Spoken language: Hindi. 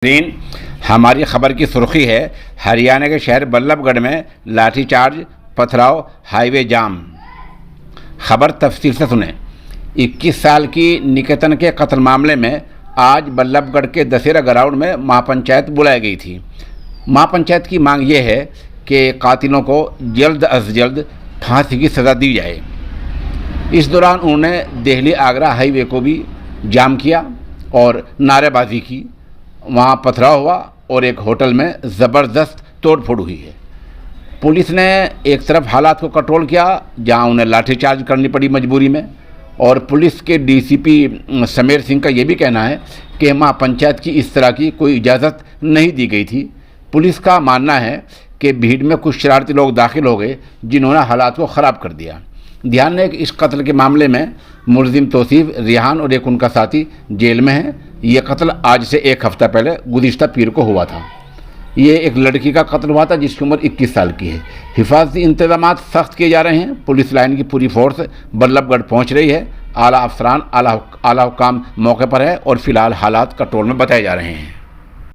दिन हमारी खबर की सुर्खी है, हरियाणा के शहर बल्लभगढ़ में लाठीचार्ज, पथराव, हाईवे जाम। खबर तफसील से सुने। 21 साल की निकेतन के कत्ल मामले में आज बल्लभगढ़ के दशहरा ग्राउंड में महापंचायत बुलाई गई थी। महापंचायत की मांग ये है कि कातिलों को जल्द अज जल्द फांसी की सज़ा दी जाए। इस दौरान उन्होंने दिल्ली आगरा हाईवे को भी जाम किया और नारेबाजी की। वहाँ पथराव हुआ और एक होटल में ज़बरदस्त तोड़फोड़ हुई है। पुलिस ने एक तरफ हालात को कंट्रोल किया, जहाँ उन्हें लाठीचार्ज करनी पड़ी मजबूरी में, और पुलिस के डीसीपी समेर सिंह का ये भी कहना है कि महापंचायत की इस तरह की कोई इजाज़त नहीं दी गई थी। पुलिस का मानना है कि भीड़ में कुछ शरारती लोग दाखिल हो गए जिन्होंने हालात को ख़राब कर दिया। ध्यान रहे कि इस कत्ल के मामले में मुलजिम तौसीफ, रिहान और एक उनका साथी जेल में है। ये कत्ल आज से एक हफ्ता पहले गुज़िश्ता पीर को हुआ था। ये एक लड़की का कत्ल हुआ था जिसकी उम्र 21 साल की है। हिफाजती इंतजाम सख्त किए जा रहे हैं। पुलिस लाइन की पूरी फोर्स बल्लभगढ़ पहुंच रही है। आला अफसरान, आला हुकाम मौके पर है और फिलहाल हालात कंट्रोल में बताए जा रहे हैं।